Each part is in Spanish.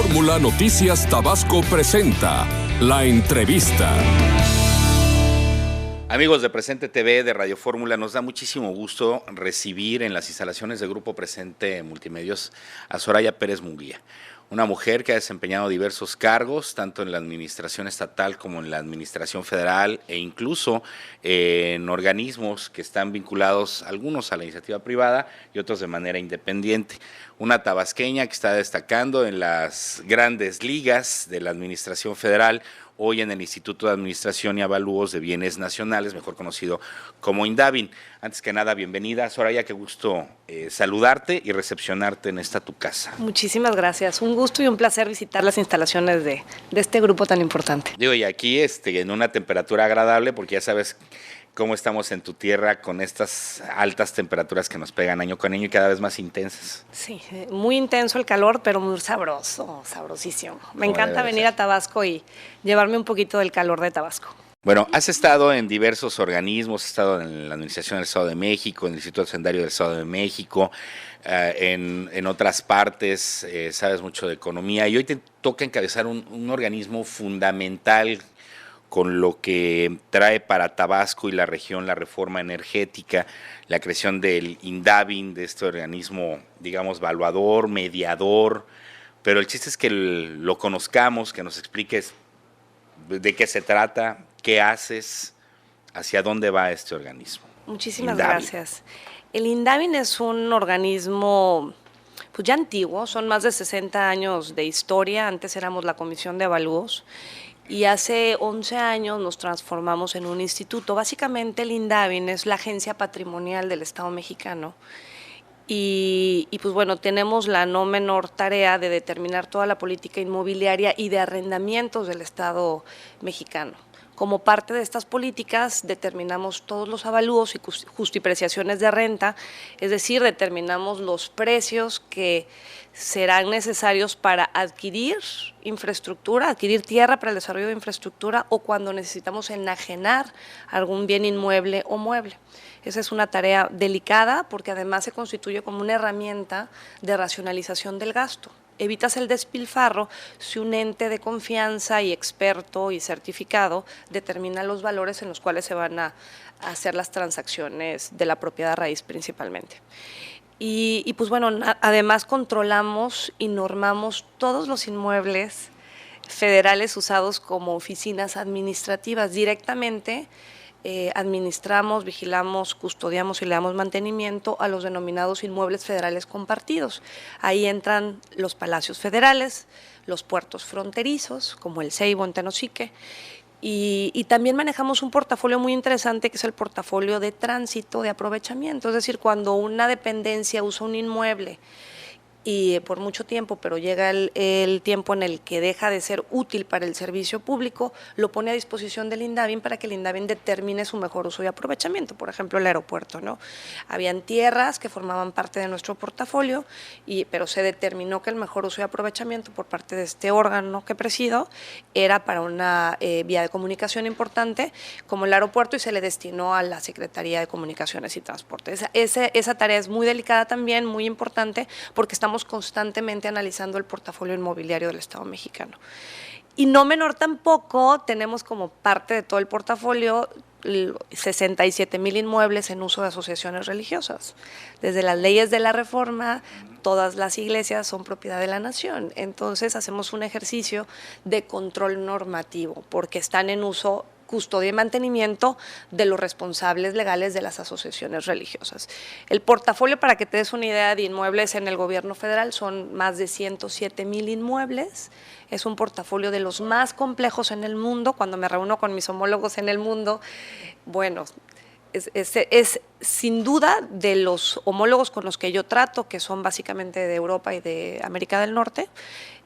Fórmula Noticias Tabasco presenta la entrevista. Amigos de Presente TV, de Radio Fórmula, nos da muchísimo gusto recibir en las instalaciones del Grupo Presente Multimedios a Soraya Pérez Munguía, una mujer que ha desempeñado diversos cargos, tanto en la administración estatal como en la administración federal e incluso en organismos que están vinculados, algunos a la iniciativa privada y otros de manera independiente. Una tabasqueña que está destacando en las grandes ligas de la administración federal, hoy en el Instituto de Administración y Avalúos de Bienes Nacionales, mejor conocido como INDABIN. Antes que nada, bienvenida, Soraya, qué gusto saludarte y recepcionarte en esta tu casa. Muchísimas gracias, un gusto y un placer visitar las instalaciones de este grupo tan importante. Digo, y aquí en una temperatura agradable, porque ya sabes cómo estamos en tu tierra con estas altas temperaturas que nos pegan año con año y cada vez más intensas. Sí, muy intenso el calor, pero muy sabroso, sabrosísimo. Me encanta venir a Tabasco y llevarme un poquito del calor de Tabasco. Bueno, has estado en diversos organismos, has estado en la Administración del Estado de México, en el Instituto Hacendario del Estado de México, en otras partes, sabes mucho de economía y hoy te toca encabezar un organismo fundamental con lo que trae para Tabasco y la región la reforma energética, la creación del INDABIN, de este organismo, digamos, evaluador, mediador, pero el chiste es que lo conozcamos, que nos expliques de qué se trata, qué haces, hacia dónde va este organismo. Muchísimas gracias. El INDABIN es un organismo pues ya antiguo, son más de 60 años de historia, antes éramos la Comisión de Avalúos, y hace 11 años nos transformamos en un instituto. Básicamente el INDABIN es la agencia patrimonial del Estado mexicano y pues bueno, tenemos la no menor tarea de determinar toda la política inmobiliaria y de arrendamientos del Estado mexicano. Como parte de estas políticas determinamos todos los avalúos y justipreciaciones de renta, es decir, determinamos los precios que serán necesarios para adquirir infraestructura, adquirir tierra para el desarrollo de infraestructura o cuando necesitamos enajenar algún bien inmueble o mueble. Esa es una tarea delicada porque además se constituye como una herramienta de racionalización del gasto. Evitas el despilfarro si un ente de confianza y experto y certificado determina los valores en los cuales se van a hacer las transacciones de la propiedad raíz principalmente. Y pues bueno, además controlamos y normamos todos los inmuebles federales usados como oficinas administrativas directamente. Administramos, vigilamos, custodiamos y le damos mantenimiento a los denominados inmuebles federales compartidos. Ahí entran los palacios federales, los puertos fronterizos, como el Ceibo en Tenosique, y también manejamos un portafolio muy interesante que es el portafolio de tránsito de aprovechamiento, es decir, cuando una dependencia usa un inmueble y por mucho tiempo, pero llega el tiempo en el que deja de ser útil para el servicio público, lo pone a disposición del INDABIN para que el INDABIN determine su mejor uso y aprovechamiento. Por ejemplo, el aeropuerto, ¿no? Habían tierras que formaban parte de nuestro portafolio, pero se determinó que el mejor uso y aprovechamiento por parte de este órgano que presido era para una vía de comunicación importante como el aeropuerto y se le destinó a la Secretaría de Comunicaciones y Transporte. Esa tarea es muy delicada también, muy importante, porque estamos constantemente analizando el portafolio inmobiliario del Estado mexicano. Y no menor tampoco, tenemos como parte de todo el portafolio 67,000 inmuebles en uso de asociaciones religiosas. Desde las leyes de la reforma, todas las iglesias son propiedad de la nación. Entonces hacemos un ejercicio de control normativo porque están en uso, custodia y mantenimiento de los responsables legales de las asociaciones religiosas. El portafolio, para que te des una idea, de inmuebles en el gobierno federal son más de 107,000 inmuebles. Es un portafolio de los más complejos en el mundo. Cuando me reúno con mis homólogos en el mundo, bueno, es sin duda de los homólogos con los que yo trato, que son básicamente de Europa y de América del Norte,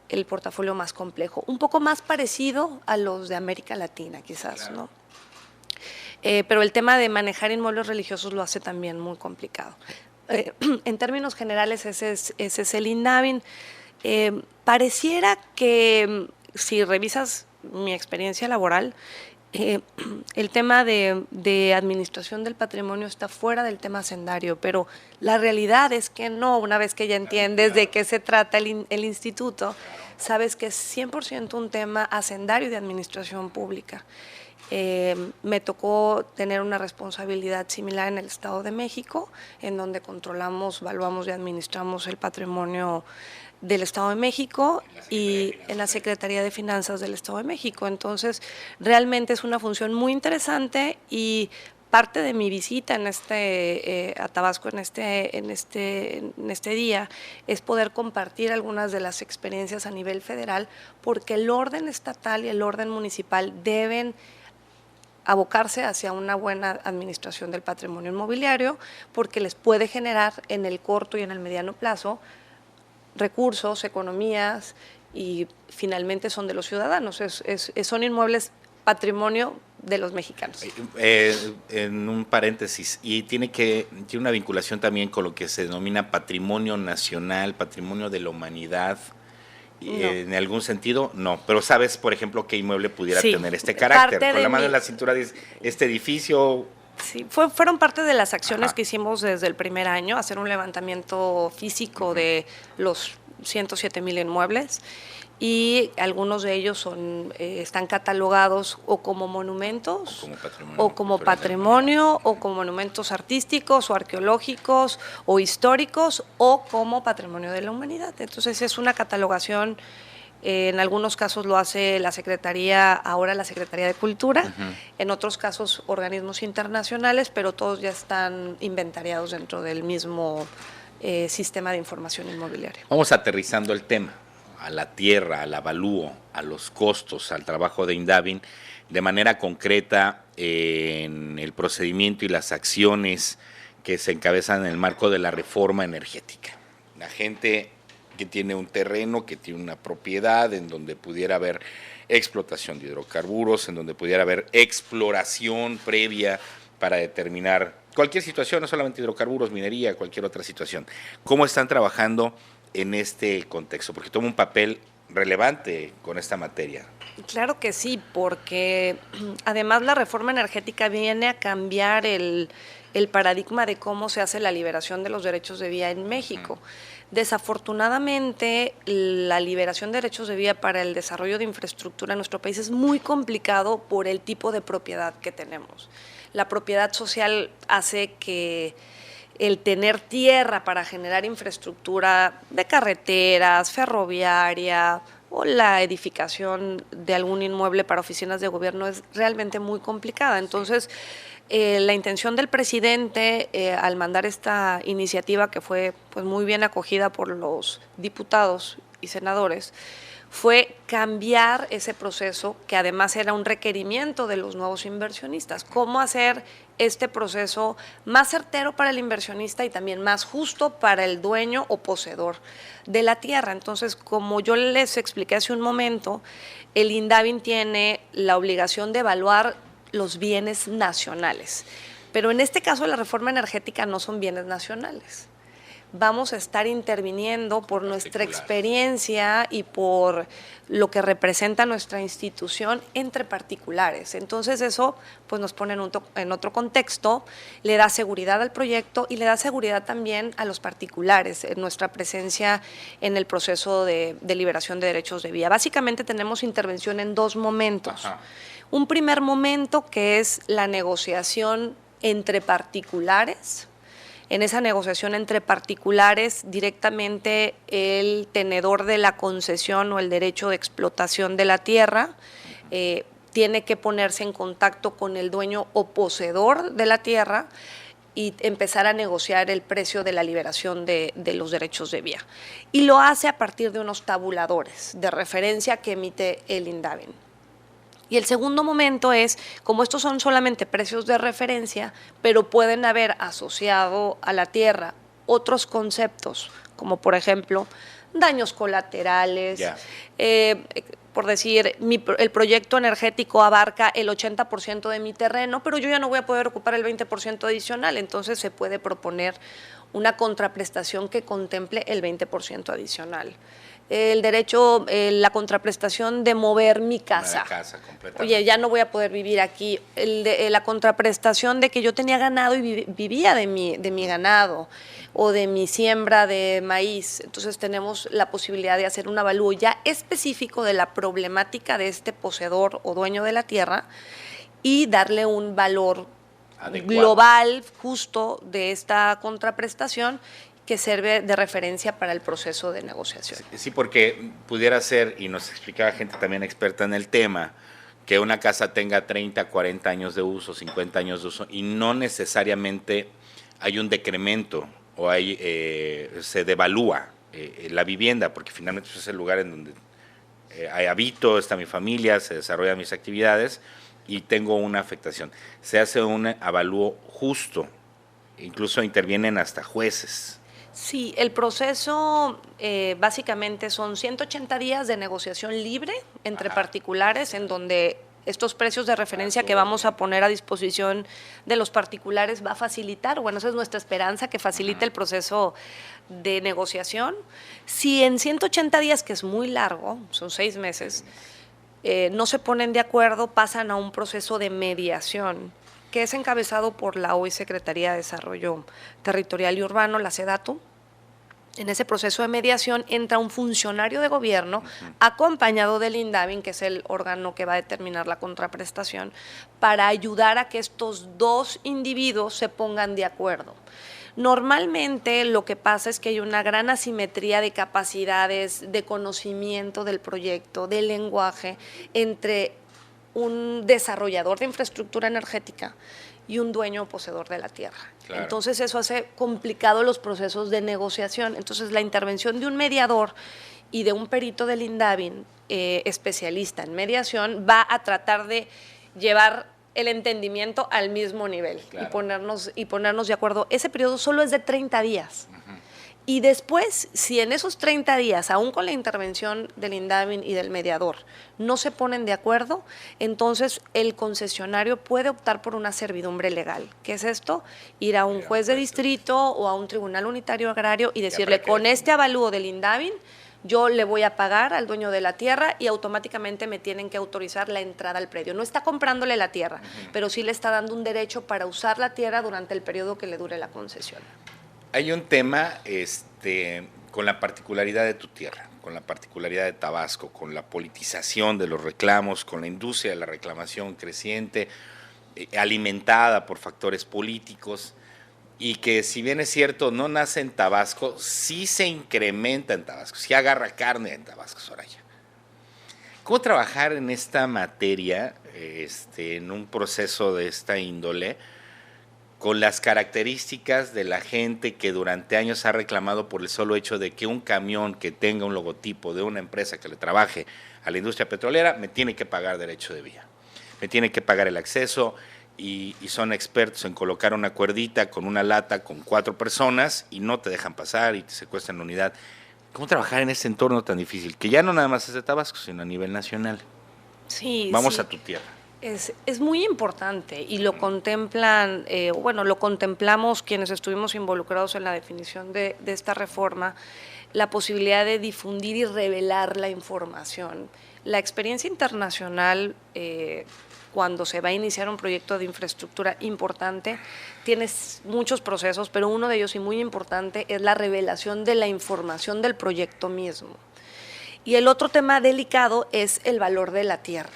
el portafolio más complejo, un poco más parecido a los de América Latina quizás, claro, ¿no? Pero el tema de manejar inmuebles religiosos lo hace también muy complicado. En términos generales ese es el INDABIN. Pareciera que si revisas mi experiencia laboral, eh, el tema de administración del patrimonio está fuera del tema hacendario, pero la realidad es que no. Una vez que ya entiendes de qué se trata el instituto, sabes que es 100% un tema hacendario y de administración pública. Me tocó tener una responsabilidad similar en el Estado de México, en donde controlamos, evaluamos y administramos el patrimonio del Estado de México y en la Secretaría de Finanzas del Estado de México. Entonces, realmente es una función muy interesante y parte de mi visita a Tabasco en este día es poder compartir algunas de las experiencias a nivel federal, porque el orden estatal y el orden municipal deben abocarse hacia una buena administración del patrimonio inmobiliario, porque les puede generar en el corto y en el mediano plazo recursos, economías, y finalmente son de los ciudadanos, son inmuebles patrimonio de los mexicanos. En un paréntesis, y tiene una vinculación también con lo que se denomina patrimonio nacional, patrimonio de la humanidad. No. En algún sentido, no. Pero ¿sabes, por ejemplo, qué inmueble pudiera tener este carácter? Con la mano en la cintura de este edificio. Sí, fueron parte de las acciones que hicimos desde el primer año, hacer un levantamiento físico de los 107,000 inmuebles, y algunos de ellos están catalogados o como monumentos, o como patrimonio, o como monumentos artísticos o arqueológicos o históricos, o como patrimonio de la humanidad. Entonces es una catalogación. En algunos casos lo hace la Secretaría de Cultura, en otros casos organismos internacionales, pero todos ya están inventariados dentro del mismo sistema de información inmobiliaria. Vamos aterrizando el tema a la tierra, al avalúo, a los costos, al trabajo de Indavin, de manera concreta en el procedimiento y las acciones que se encabezan en el marco de la reforma energética. La gente que tiene un terreno, que tiene una propiedad en donde pudiera haber explotación de hidrocarburos, en donde pudiera haber exploración previa para determinar cualquier situación, no solamente hidrocarburos, minería, cualquier otra situación. ¿Cómo están trabajando en este contexto? Porque toma un papel relevante con esta materia. Claro que sí, porque además la reforma energética viene a cambiar el paradigma de cómo se hace la liberación de los derechos de vía en México. Desafortunadamente, la liberación de derechos de vía para el desarrollo de infraestructura en nuestro país es muy complicado por el tipo de propiedad que tenemos. La propiedad social hace que el tener tierra para generar infraestructura de carreteras, ferroviaria o la edificación de algún inmueble para oficinas de gobierno es realmente muy complicada. Entonces, la intención del presidente al mandar esta iniciativa, que fue pues muy bien acogida por los diputados y senadores, fue cambiar ese proceso, que además era un requerimiento de los nuevos inversionistas. ¿Cómo hacer este proceso más certero para el inversionista y también más justo para el dueño o poseedor de la tierra? Entonces, como yo les expliqué hace un momento, el Indavin tiene la obligación de evaluar los bienes nacionales, pero en este caso la reforma energética no son bienes nacionales. Vamos a estar interviniendo por nuestra experiencia y por lo que representa nuestra institución entre particulares. Entonces eso pues nos pone en otro contexto, le da seguridad al proyecto y le da seguridad también a los particulares en nuestra presencia en el proceso de liberación de derechos de vía. Básicamente tenemos intervención en dos momentos. Un primer momento, que es la negociación entre particulares. En esa negociación entre particulares, directamente el tenedor de la concesión o el derecho de explotación de la tierra tiene que ponerse en contacto con el dueño o poseedor de la tierra y empezar a negociar el precio de la liberación de los derechos de vía. Y lo hace a partir de unos tabuladores de referencia que emite el Indavin. Y el segundo momento es, como estos son solamente precios de referencia, pero pueden haber asociado a la tierra otros conceptos, como por ejemplo daños colaterales, por decir, el proyecto energético abarca el 80% de mi terreno, pero yo ya no voy a poder ocupar el 20% adicional, entonces se puede proponer una contraprestación que contemple el 20% adicional. el derecho, la contraprestación de mover mi casa. La casa completamente. Oye, ya no voy a poder vivir aquí. La contraprestación de que yo tenía ganado y vivía de mi ganado o de mi siembra de maíz. Entonces tenemos la posibilidad de hacer un avalúo ya específico de la problemática de este poseedor o dueño de la tierra y darle un valor adecuado, global, justo, de esta contraprestación que sirve de referencia para el proceso de negociación. Sí, porque pudiera ser, y nos explicaba gente también experta en el tema, que una casa tenga 30, 40 años de uso, 50 años de uso, y no necesariamente hay un decremento o se devalúa la vivienda, porque finalmente es el lugar en donde habito, está mi familia, se desarrollan mis actividades y tengo una afectación. Se hace un avalúo justo, incluso intervienen hasta jueces. Sí, el proceso básicamente son 180 días de negociación libre entre particulares, en donde estos precios de referencia que vamos a poner a disposición de los particulares va a facilitar, bueno, esa es nuestra esperanza, que facilite el proceso de negociación. Si en 180 días, que es muy largo, son 6 meses, no se ponen de acuerdo, pasan a un proceso de mediación, que es encabezado por la hoy Secretaría de Desarrollo Territorial y Urbano, la SEDATU. En ese proceso de mediación entra un funcionario de gobierno acompañado del INDAVIN, que es el órgano que va a determinar la contraprestación, para ayudar a que estos dos individuos se pongan de acuerdo. Normalmente lo que pasa es que hay una gran asimetría de capacidades, de conocimiento del proyecto, del lenguaje, entre un desarrollador de infraestructura energética y un dueño o poseedor de la tierra. Claro. Entonces eso hace complicado los procesos de negociación. Entonces la intervención de un mediador y de un perito del INDAVIN, especialista en mediación, va a tratar de llevar el entendimiento al mismo nivel, claro, y ponernos de acuerdo. Ese periodo solo es de 30 días. Y después, si en esos 30 días, aún con la intervención del INDAVIN y del mediador, no se ponen de acuerdo, entonces el concesionario puede optar por una servidumbre legal. ¿Qué es esto? Ir a un juez de distrito o a un tribunal unitario agrario y decirle, con este avalúo del INDAVIN, yo le voy a pagar al dueño de la tierra y automáticamente me tienen que autorizar la entrada al predio. No está comprándole la tierra, pero sí le está dando un derecho para usar la tierra durante el periodo que le dure la concesión. Hay un tema con la particularidad de tu tierra, con la particularidad de Tabasco, con la politización de los reclamos, con la industria de la reclamación creciente, alimentada por factores políticos, y que si bien es cierto, no nace en Tabasco, sí se incrementa en Tabasco, sí agarra carne en Tabasco, Soraya. ¿Cómo trabajar en esta materia, en un proceso de esta índole, con las características de la gente que durante años ha reclamado por el solo hecho de que un camión que tenga un logotipo de una empresa que le trabaje a la industria petrolera me tiene que pagar derecho de vía, me tiene que pagar el acceso, y son expertos en colocar una cuerdita con una lata con 4 personas y no te dejan pasar y te secuestran la unidad? ¿Cómo trabajar en ese entorno tan difícil, que ya no nada más es de Tabasco, sino a nivel nacional? Sí, Vamos sí. a tu tierra. Es muy importante y lo contemplan, lo contemplamos quienes estuvimos involucrados en la definición de esta reforma, la posibilidad de difundir y revelar la información. La experiencia internacional, cuando se va a iniciar un proyecto de infraestructura importante, tienes muchos procesos, pero uno de ellos y muy importante es la revelación de la información del proyecto mismo. Y el otro tema delicado es el valor de la tierra.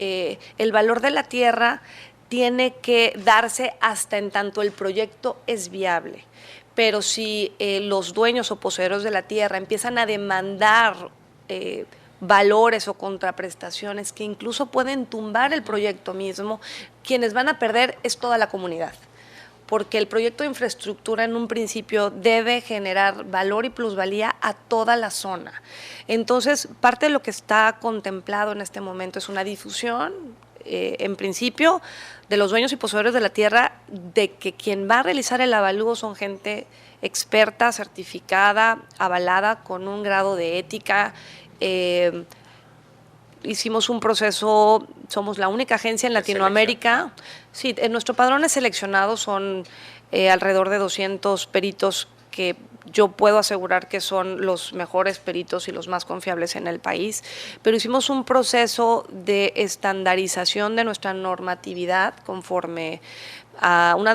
El valor de la tierra tiene que darse hasta en tanto el proyecto es viable, pero si los dueños o poseedores de la tierra empiezan a demandar valores o contraprestaciones que incluso pueden tumbar el proyecto mismo, quienes van a perder es toda la comunidad, porque el proyecto de infraestructura en un principio debe generar valor y plusvalía a toda la zona. Entonces, parte de lo que está contemplado en este momento es una difusión, en principio, de los dueños y poseedores de la tierra, de que quien va a realizar el avalúo son gente experta, certificada, avalada, con un grado de ética. Hicimos un proceso, somos la única agencia en Latinoamérica. Sí, en nuestro padrón de seleccionados son alrededor de 200 peritos que yo puedo asegurar que son los mejores peritos y los más confiables en el país, pero hicimos un proceso de estandarización de nuestra normatividad conforme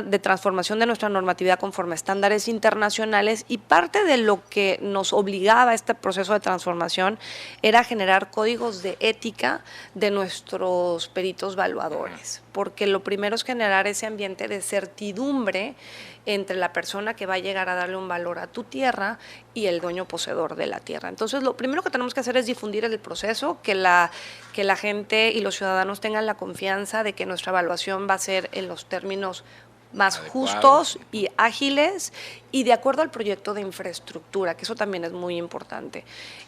de transformación de nuestra normatividad conforme a estándares internacionales, y parte de lo que nos obligaba a este proceso de transformación era generar códigos de ética de nuestros peritos valuadores, porque lo primero es generar ese ambiente de certidumbre entre la persona que va a llegar a darle un valor a tu tierra y el dueño poseedor de la tierra. Entonces, lo primero que tenemos que hacer es difundir el proceso, que la gente y los ciudadanos tengan la confianza de que nuestra evaluación va a ser en los términos más justos y ágiles y de acuerdo al proyecto de infraestructura, que eso también es muy importante.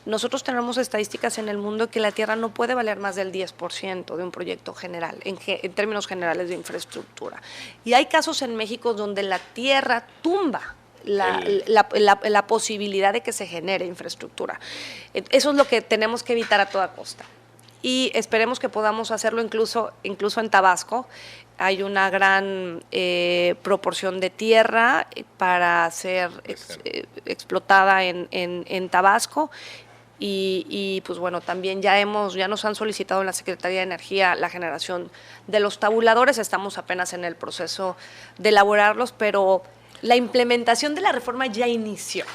Nosotros tenemos estadísticas en el mundo que la tierra no puede valer más del 10% de un proyecto general, en términos generales de infraestructura. Y hay casos en México donde la tierra tumba la posibilidad de que se genere infraestructura. Eso es lo que tenemos que evitar a toda costa. Y esperemos que podamos hacerlo incluso en Tabasco. Hay una gran proporción de tierra para ser explotada en Tabasco. Y pues bueno, también ya nos han solicitado en la Secretaría de Energía la generación de los tabuladores. Estamos apenas en el proceso de elaborarlos, pero la implementación de la reforma ya inició.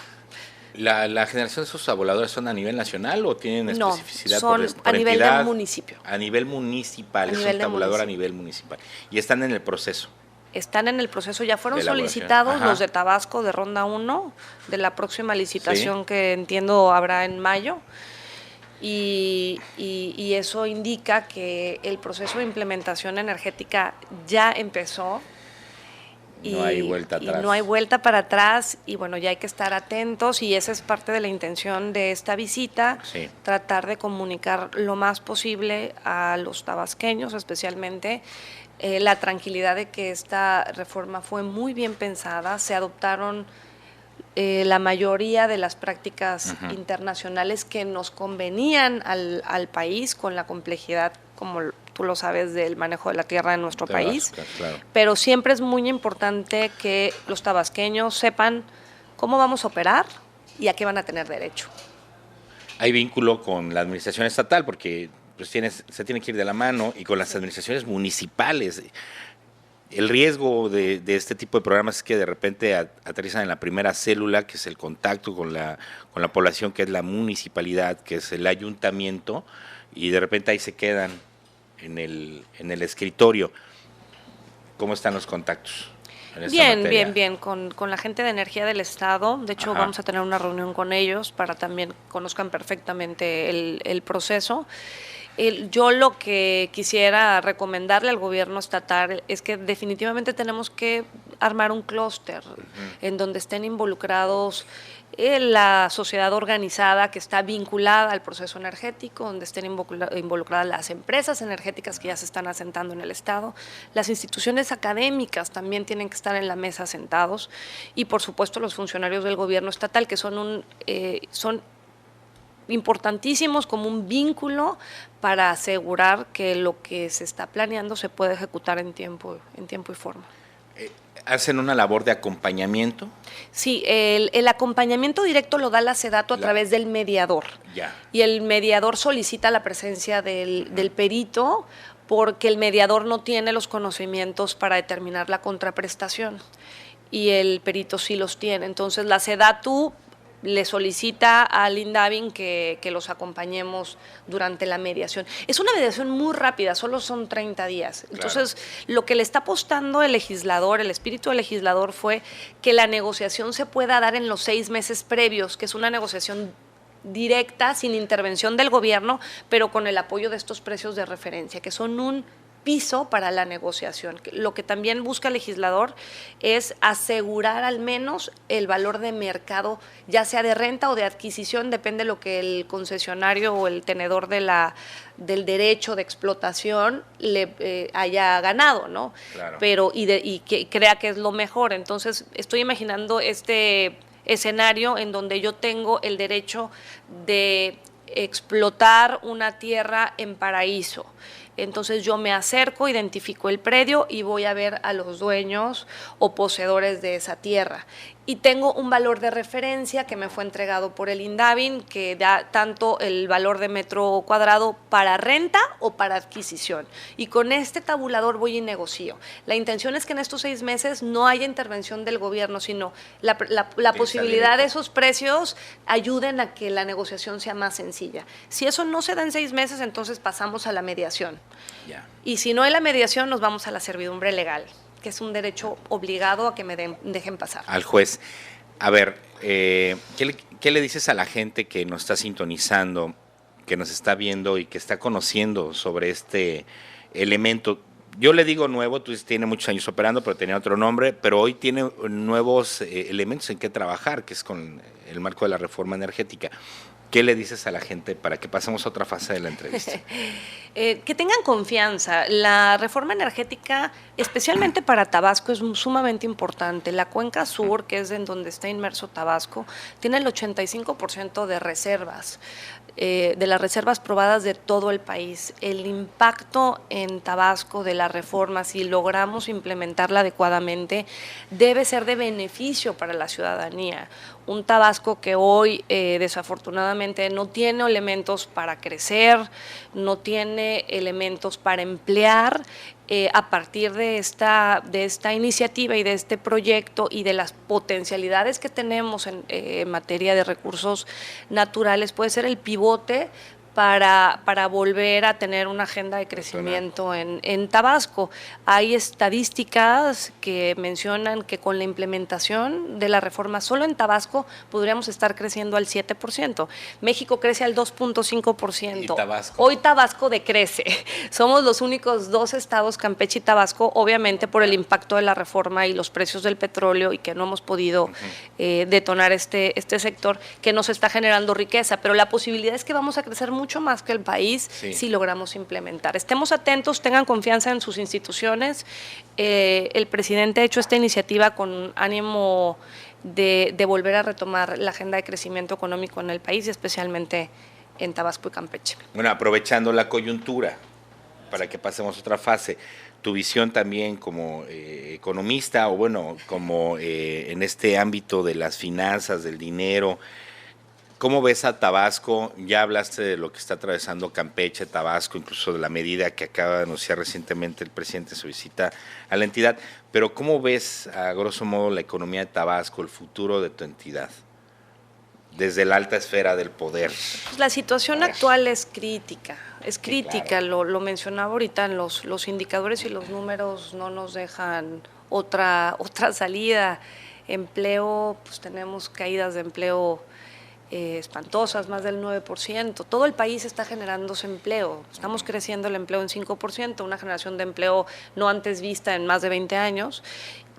¿La generación de esos tabuladores son a nivel nacional o tienen especificidad? No, son por a nivel entidad? del municipio. A nivel municipal, es un tabulador a nivel municipal. Y están en el proceso. Están en el proceso, ya fueron solicitados los de Tabasco de Ronda 1, de la próxima licitación que entiendo habrá en mayo. Y eso indica que el proceso de implementación energética ya empezó. No hay vuelta atrás. Y no hay vuelta para atrás, y bueno, ya hay que estar atentos, y esa es parte de la intención de esta visita, tratar de comunicar lo más posible a los tabasqueños, especialmente la tranquilidad de que esta reforma fue muy bien pensada, se adoptaron la mayoría de las prácticas internacionales que nos convenían al país, con la complejidad, como tú lo sabes, del manejo de la tierra en nuestro país, claro. Pero siempre es muy importante que los tabasqueños sepan cómo vamos a operar y a qué van a tener derecho. Hay vínculo con la administración estatal porque pues se tiene que ir de la mano, y con las administraciones municipales. El riesgo de este tipo de programas es que de repente aterrizan en la primera célula, que es el contacto con la población, que es la municipalidad, que es el ayuntamiento, y de repente ahí se quedan en el escritorio. ¿Cómo están los contactos? Bien, con la gente de energía del Estado. De hecho, vamos a tener una reunión con ellos para también conozcan perfectamente el proceso. Yo lo que quisiera recomendarle al gobierno estatal es que definitivamente tenemos que armar un clúster en donde estén involucrados la sociedad organizada que está vinculada al proceso energético, donde estén involucradas las empresas energéticas que ya se están asentando en el Estado, las instituciones académicas también tienen que estar en la mesa sentados, y por supuesto los funcionarios del gobierno estatal, que son importantísimos como un vínculo para asegurar que lo que se está planeando se puede ejecutar en tiempo y forma. ¿Hacen una labor de acompañamiento? Sí, el acompañamiento directo lo da la SEDATU a través del mediador. Ya. Y el mediador solicita la presencia del perito, porque el mediador no tiene los conocimientos para determinar la contraprestación y el perito sí los tiene. Entonces la SEDATU le solicita al INDAVIN que los acompañemos durante la mediación. Es una mediación muy rápida, solo son 30 días. Entonces, lo que le está apostando el legislador, el espíritu del legislador, fue que la negociación se pueda dar en los 6 meses previos, que es una negociación directa, sin intervención del gobierno, pero con el apoyo de estos precios de referencia, que son un piso para la negociación. Lo que también busca el legislador es asegurar al menos el valor de mercado, ya sea de renta o de adquisición, depende de lo que el concesionario o el tenedor del derecho de explotación le haya ganado, ¿no? Claro. Pero y que crea que es lo mejor. Entonces, estoy imaginando este escenario en donde yo tengo el derecho de explotar una tierra en Paraíso. Entonces yo me acerco, identifico el predio y voy a ver a los dueños o poseedores de esa tierra. Y tengo un valor de referencia que me fue entregado por el INDAVIN, que da tanto el valor de metro cuadrado para renta o para adquisición. Y con este tabulador voy y negocio. La intención es que en estos 6 meses no haya intervención del gobierno, sino la posibilidad de esos precios ayuden a que la negociación sea más sencilla. Si eso no se da en 6 meses, entonces pasamos a la mediación. Ya. Y si no hay la mediación, nos vamos a la servidumbre legal, que es un derecho obligado a que me dejen pasar. Al juez. A ver, ¿qué le dices a la gente que nos está sintonizando, que nos está viendo y que está conociendo sobre este elemento? Yo le digo nuevo, tú dices, tiene muchos años operando, pero tenía otro nombre, pero hoy tiene nuevos elementos en que trabajar, que es con el marco de la reforma energética. ¿Qué le dices a la gente para que pasemos a otra fase de la entrevista? Que tengan confianza. La reforma energética, especialmente para Tabasco, es sumamente importante. La cuenca sur, que es en donde está inmerso Tabasco, tiene el 85% de reservas, de las reservas probadas de todo el país. El impacto en Tabasco de la reforma, si logramos implementarla adecuadamente, debe ser de beneficio para la ciudadanía. Un Tabasco que hoy desafortunadamente no tiene elementos para crecer, no tiene elementos para emplear, a partir de esta iniciativa y de este proyecto y de las potencialidades que tenemos en materia de recursos naturales, puede ser el pivote para volver a tener una agenda de crecimiento en Tabasco. Hay estadísticas que mencionan que con la implementación de la reforma solo en Tabasco podríamos estar creciendo al 7%. México crece al 2.5%. ¿Y Tabasco? Hoy Tabasco decrece. Somos los únicos 2 estados, Campeche y Tabasco, obviamente por el impacto de la reforma y los precios del petróleo y que no hemos podido detonar este sector que nos está generando riqueza. Pero la posibilidad es que vamos a crecer mucho más que el país si logramos implementar. Estemos atentos, tengan confianza en sus instituciones. El presidente ha hecho esta iniciativa con ánimo de volver a retomar la agenda de crecimiento económico en el país y especialmente en Tabasco y Campeche. Bueno, aprovechando la coyuntura, para que pasemos a otra fase, tu visión también como economista o bueno, como en este ámbito de las finanzas, del dinero, ¿cómo ves a Tabasco? Ya hablaste de lo que está atravesando Campeche, Tabasco, incluso de la medida que acaba de anunciar recientemente el presidente en su visita a la entidad, pero ¿cómo ves a grosso modo la economía de Tabasco, el futuro de tu entidad, desde la alta esfera del poder? Pues la situación actual es crítica, Claro. lo mencionaba ahorita, los indicadores y los números no nos dejan otra salida. Empleo, pues tenemos caídas de empleo espantosas, más del 9%. Todo el país está generándose empleo. Estamos creciendo el empleo en 5%, una generación de empleo no antes vista en más de 20 años.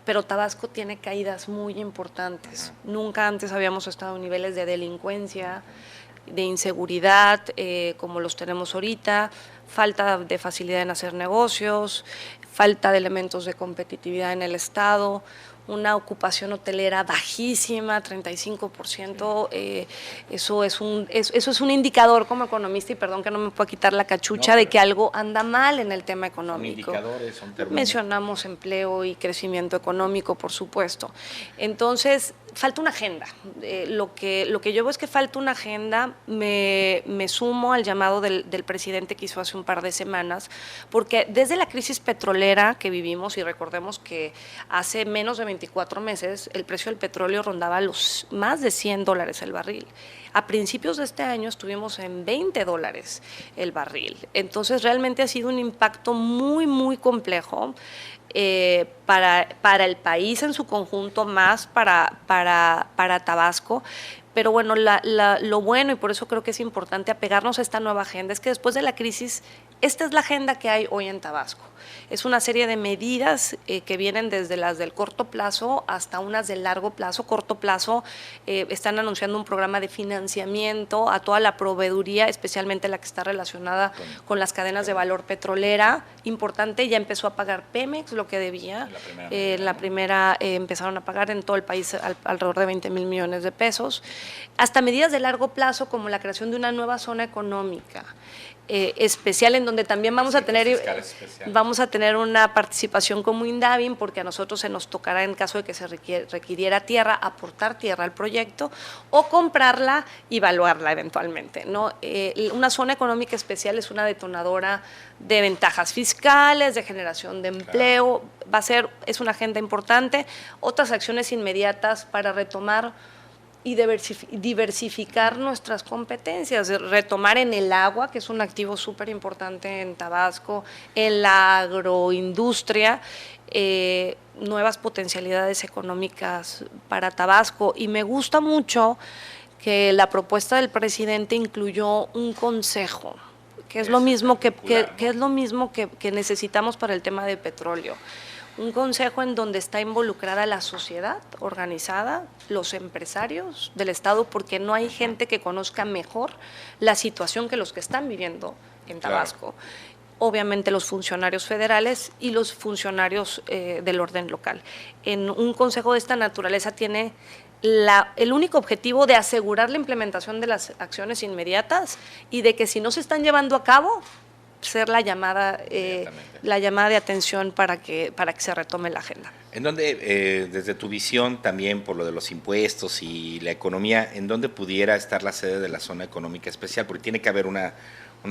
Pero Tabasco tiene caídas muy importantes. Nunca antes habíamos estado en niveles de delincuencia, de inseguridad como los tenemos ahorita, falta de facilidad en hacer negocios, falta de elementos de competitividad en el Estado, una ocupación hotelera bajísima, 35%, eso es un indicador como economista, y perdón que no me pueda quitar la cachucha, de que algo anda mal en el tema económico. Son indicadores, son términos. Mencionamos empleo y crecimiento económico, por supuesto. Entonces, falta una agenda. Lo que yo veo es que falta una agenda. Me sumo al llamado del presidente que hizo hace un par de semanas, porque desde la crisis petrolera que vivimos, y recordemos que hace menos de 24 meses el precio del petróleo rondaba los más de $100 el barril. A principios de este año estuvimos en $20 el barril. Entonces realmente ha sido un impacto muy, muy complejo para el país en su conjunto, más para Tabasco. Pero bueno, lo bueno, y por eso creo que es importante apegarnos a esta nueva agenda, es que después de la crisis, esta es la agenda que hay hoy en Tabasco. Es una serie de medidas que vienen desde las del corto plazo hasta unas del largo plazo. Corto plazo, están anunciando un programa de financiamiento a toda la proveeduría, especialmente la que está relacionada con las cadenas de valor petrolera. Importante, ya empezó a pagar Pemex lo que debía. En la primera empezaron a pagar en todo el país alrededor de 20,000 millones de pesos. Hasta medidas de largo plazo como la creación de una nueva zona económica especial en donde también vamos a tener una participación como Indavin, porque a nosotros se nos tocará, en caso de que se requiriera tierra, aportar tierra al proyecto o comprarla y evaluarla eventualmente, ¿no? Una zona económica especial es una detonadora de ventajas fiscales, de generación de empleo, es una agenda importante. Otras acciones inmediatas para retomar y diversificar nuestras competencias, retomar en el agua, que es un activo súper importante en Tabasco, en la agroindustria, nuevas potencialidades económicas para Tabasco. Y me gusta mucho que la propuesta del presidente incluyó un consejo, que es lo mismo que necesitamos para el tema de petróleo. Un consejo en donde está involucrada la sociedad organizada, los empresarios del Estado, porque no hay gente que conozca mejor la situación que los que están viviendo en Tabasco. Claro. Obviamente los funcionarios federales y los funcionarios del orden local. En un consejo de esta naturaleza tiene el único objetivo de asegurar la implementación de las acciones inmediatas y de que si no se están llevando a cabo, ser la llamada de atención para que se retome la agenda. ¿En dónde, desde tu visión también por lo de los impuestos y la economía, en dónde pudiera estar la sede de la zona económica especial? Porque tiene que haber una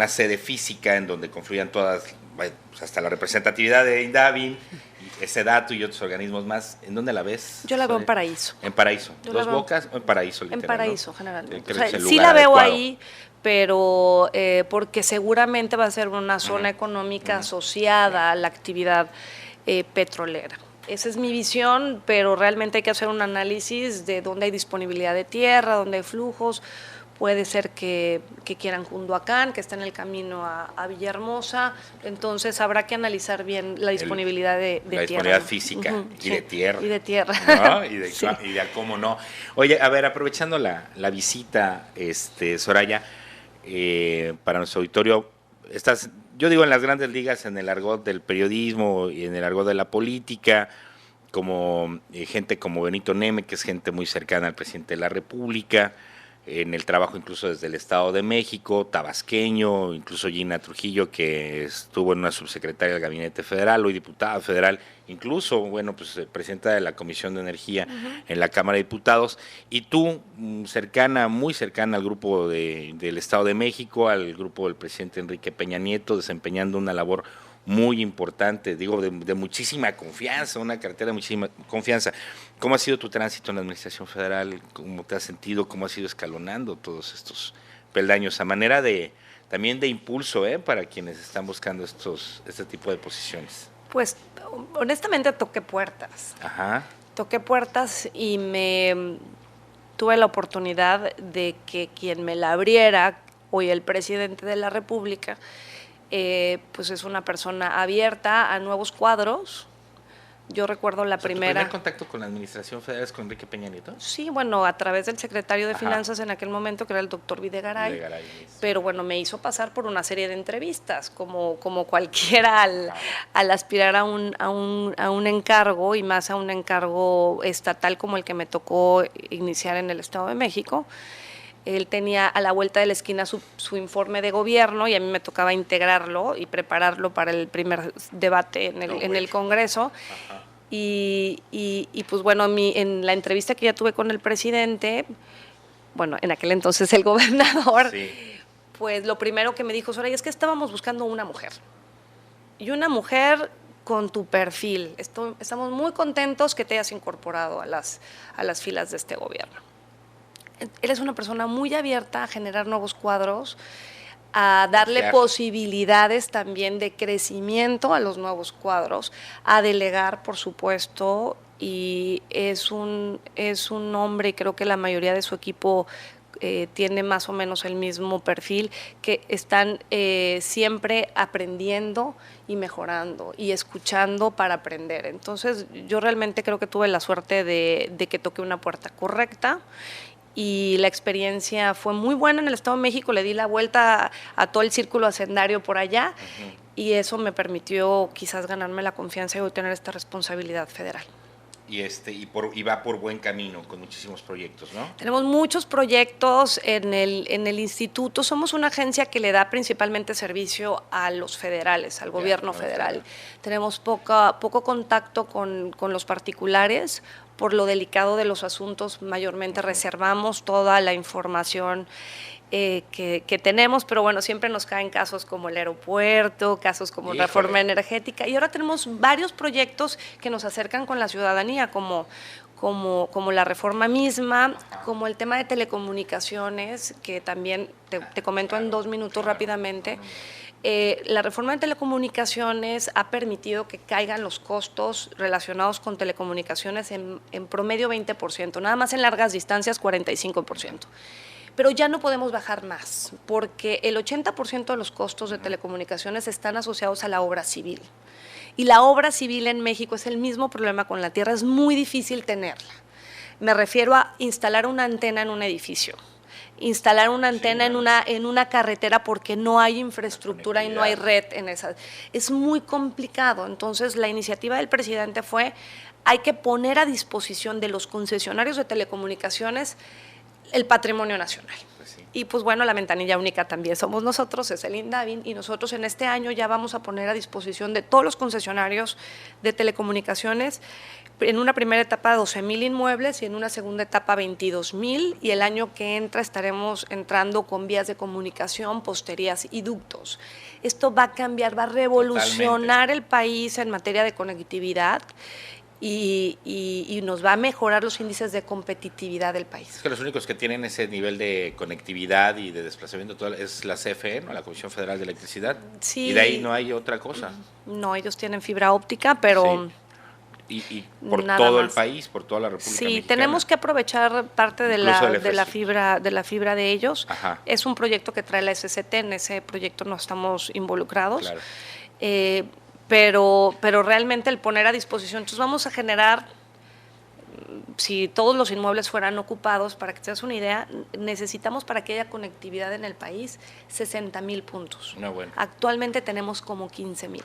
sede física en donde confluyan todas, pues hasta la representatividad de Indavin, SEDATU y otros organismos más. ¿En dónde la ves? Yo la veo en Paraíso. ¿En Paraíso? ¿Dos Bocas o en Paraíso? En Paraíso, ¿no? Generalmente. O sea, sí la veo adecuado ahí, pero porque seguramente va a ser una zona económica asociada a la actividad petrolera. Esa es mi visión, pero realmente hay que hacer un análisis de dónde hay disponibilidad de tierra, dónde hay flujos. Puede ser que quieran Cunduacán, que está en el camino a Villahermosa, entonces habrá que analizar bien la disponibilidad de tierra. La disponibilidad física y de tierra. Y de tierra. ¿No? Y de cómo no. Oye, a ver, aprovechando la visita, Soraya, para nuestro auditorio, yo digo en las grandes ligas, en el argot del periodismo y en el argot de la política, como gente como Benito Neme, que es gente muy cercana al presidente de la República, en el trabajo incluso desde el Estado de México, tabasqueño, incluso Gina Trujillo, que estuvo en una subsecretaria del Gabinete Federal, hoy diputada federal, incluso, bueno, pues presidenta de la Comisión de Energía en la Cámara de Diputados, y tú, muy cercana al grupo del Estado de México, al grupo del presidente Enrique Peña Nieto, desempeñando una labor muy importante, digo, de muchísima confianza, una cartera de muchísima confianza. ¿Cómo ha sido tu tránsito en la Administración Federal? ¿Cómo te has sentido? ¿Cómo has ido escalonando todos estos peldaños a manera también de impulso para quienes están buscando este tipo de posiciones? Pues, honestamente, toqué puertas. Ajá. Toqué puertas y tuve la oportunidad de que quien me la abriera, hoy el presidente de la República, pues es una persona abierta a nuevos cuadros. Yo recuerdo la primera... ¿Tu primer contacto con la Administración Federal es con Enrique Peña Nieto? Sí, bueno, a través del secretario de Finanzas en aquel momento, que era el doctor Videgaray, pero bueno, me hizo pasar por una serie de entrevistas, como cualquiera al aspirar a un encargo, y más a un encargo estatal como el que me tocó iniciar en el Estado de México. Él tenía a la vuelta de la esquina su informe de gobierno y a mí me tocaba integrarlo y prepararlo para el primer debate en el Congreso. Ajá. Y pues bueno, en la entrevista que ya tuve con el presidente, bueno, en aquel entonces el gobernador, pues lo primero que me dijo, Soraya, es que estábamos buscando una mujer. Y una mujer con tu perfil. Estamos muy contentos que te hayas incorporado a las filas de este gobierno. Él es una persona muy abierta a generar nuevos cuadros, a darle posibilidades también de crecimiento a los nuevos cuadros, a delegar, por supuesto, y es un hombre, y creo que la mayoría de su equipo tiene más o menos el mismo perfil, que están siempre aprendiendo y mejorando y escuchando para aprender. Entonces, yo realmente creo que tuve la suerte de que toqué una puerta correcta, y la experiencia fue muy buena en el Estado de México. Le di la vuelta a todo el círculo hacendario por allá, y eso me permitió quizás ganarme la confianza y obtener esta responsabilidad federal. y va por buen camino con muchísimos proyectos, ¿no? Tenemos muchos proyectos en el instituto. Somos una agencia que le da principalmente servicio a los federales, al gobierno federal. Tenemos poco contacto con los particulares. Por lo delicado de los asuntos, mayormente reservamos toda la información que tenemos, pero bueno, siempre nos caen casos como el aeropuerto, casos como reforma energética, y ahora tenemos varios proyectos que nos acercan con la ciudadanía, como la reforma misma, como el tema de telecomunicaciones, que también te comento en 2 minutos rápidamente. La reforma de telecomunicaciones ha permitido que caigan los costos relacionados con telecomunicaciones en promedio 20%, nada más en largas distancias 45%. Pero ya no podemos bajar más, porque el 80% de los costos de telecomunicaciones están asociados a la obra civil. Y la obra civil en México es el mismo problema con la tierra, es muy difícil tenerla. Me refiero a instalar una antena en un edificio, instalar una antena en una carretera porque no hay infraestructura y no hay red en esas. Es muy complicado. Entonces, la iniciativa del presidente fue, hay que poner a disposición de los concesionarios de telecomunicaciones el patrimonio nacional. Y pues bueno, la ventanilla única también somos nosotros, es el INDAVIN, y nosotros en este año ya vamos a poner a disposición de todos los concesionarios de telecomunicaciones, en una primera etapa 12,000 inmuebles y en una segunda etapa 22,000, y el año que entra estaremos entrando con vías de comunicación, posterías y ductos. Esto va a cambiar, va a revolucionar el país en materia de conectividad. Y nos va a mejorar los índices de competitividad del país. Es que los únicos que tienen ese nivel de conectividad y de desplazamiento es la CFE, ¿no? La Comisión Federal de Electricidad. Sí. Y de ahí no hay otra cosa. No, ellos tienen fibra óptica, pero... Sí. Y por todo el país, por toda la República Mexicana. Sí, tenemos que aprovechar parte de la fibra de ellos. Ajá. Es un proyecto que trae la SCT, en ese proyecto no estamos involucrados. Claro. Pero realmente el poner a disposición, entonces vamos a generar, si todos los inmuebles fueran ocupados, para que te des una idea, necesitamos para que haya conectividad en el país 60,000 puntos. Bueno. Actualmente tenemos como 15,000.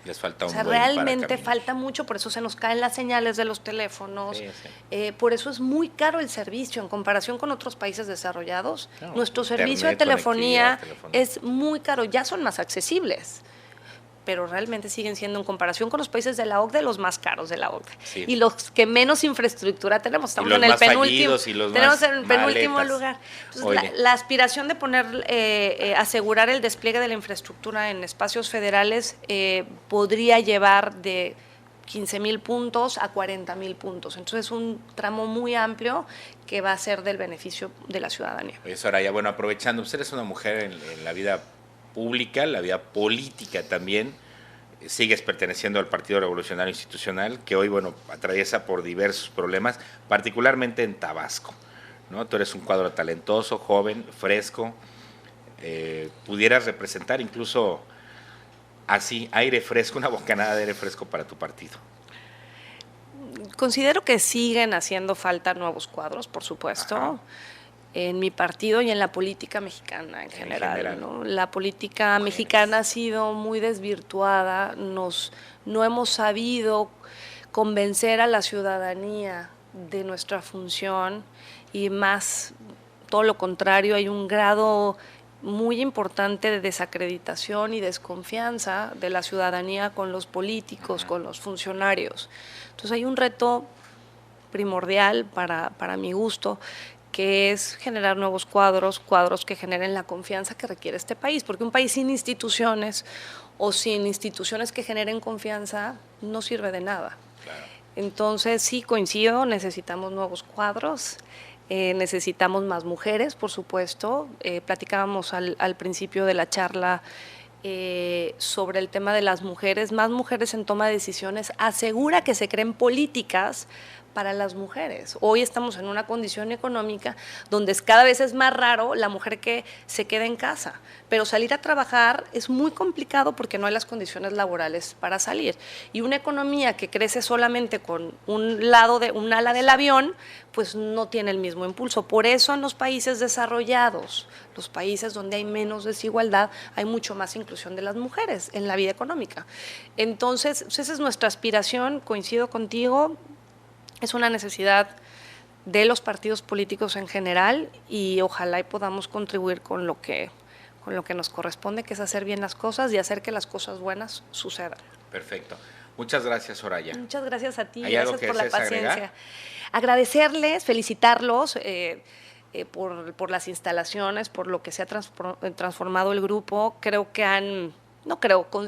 Les falta un realmente falta mucho, por eso se nos caen las señales de los teléfonos, por eso es muy caro el servicio en comparación con otros países desarrollados. Claro, nuestro servicio de telefonía es muy caro, ya son más accesibles, pero realmente siguen siendo, en comparación con los países de la OCDE, los más caros de la OCDE. Sí. Y los que menos infraestructura tenemos. Estamos en el penúltimo. Tenemos en el penúltimo lugar. Entonces, la aspiración de poner, asegurar el despliegue de la infraestructura en espacios federales podría llevar de 15,000 puntos a 40,000 puntos. Entonces, es un tramo muy amplio que va a ser del beneficio de la ciudadanía. Soraya, bueno, aprovechando, usted es una mujer en la vida pública, la vida política también, sigues perteneciendo al Partido Revolucionario Institucional, que hoy, bueno, atraviesa por diversos problemas, particularmente en Tabasco, ¿no? Tú eres un cuadro talentoso, joven, fresco, pudieras representar incluso así, aire fresco, una bocanada de aire fresco para tu partido. Considero que siguen haciendo falta nuevos cuadros, por supuesto. Ajá. En mi partido y en la política mexicana en general, ¿no? La política mexicana ha sido muy desvirtuada, no hemos sabido convencer a la ciudadanía de nuestra función, y más, todo lo contrario, hay un grado muy importante de desacreditación y desconfianza de la ciudadanía con los políticos, con los funcionarios. Entonces hay un reto primordial para mi gusto, que es generar nuevos cuadros que generen la confianza que requiere este país, porque un país sin instituciones o sin instituciones que generen confianza no sirve de nada. Claro. Entonces, sí, coincido, necesitamos nuevos cuadros, necesitamos más mujeres, por supuesto. Platicábamos al principio de la charla sobre el tema de las mujeres, más mujeres en toma de decisiones, asegura que se creen políticas para las mujeres. Hoy estamos en una condición económica donde cada vez es más raro la mujer que se queda en casa, pero salir a trabajar es muy complicado porque no hay las condiciones laborales para salir. Y una economía que crece solamente con un ala del avión, pues no tiene el mismo impulso. Por eso en los países desarrollados, los países donde hay menos desigualdad, hay mucho más inclusión de las mujeres en la vida económica. Entonces, esa es nuestra aspiración, coincido contigo. Es una necesidad de los partidos políticos en general y ojalá y podamos contribuir con lo que nos corresponde, que es hacer bien las cosas y hacer que las cosas buenas sucedan. Perfecto. Muchas gracias, Soraya. Muchas gracias a ti, ¿Hay algo gracias que por la desees paciencia. agregar? Agradecerles, felicitarlos por las instalaciones, por lo que se ha transformado el grupo.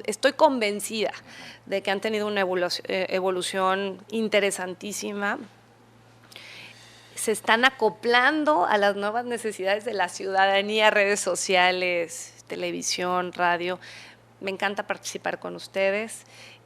Estoy convencida de que han tenido una evolución interesantísima. Se están acoplando a las nuevas necesidades de la ciudadanía, redes sociales, televisión, radio. Me encanta participar con ustedes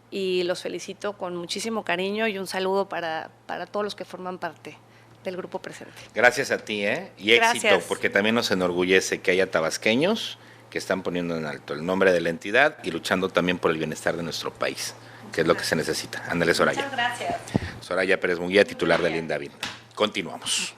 y los felicito con muchísimo cariño y un saludo para todos los que forman parte del Grupo Presente. Gracias a ti, y Gracias. éxito, porque también nos enorgullece que haya tabasqueños que están poniendo en alto el nombre de la entidad y luchando también por el bienestar de nuestro país, que es lo que se necesita. Ándale, Soraya. Muchas gracias. Soraya Pérez Munguía, titular del INDAVIN. Continuamos.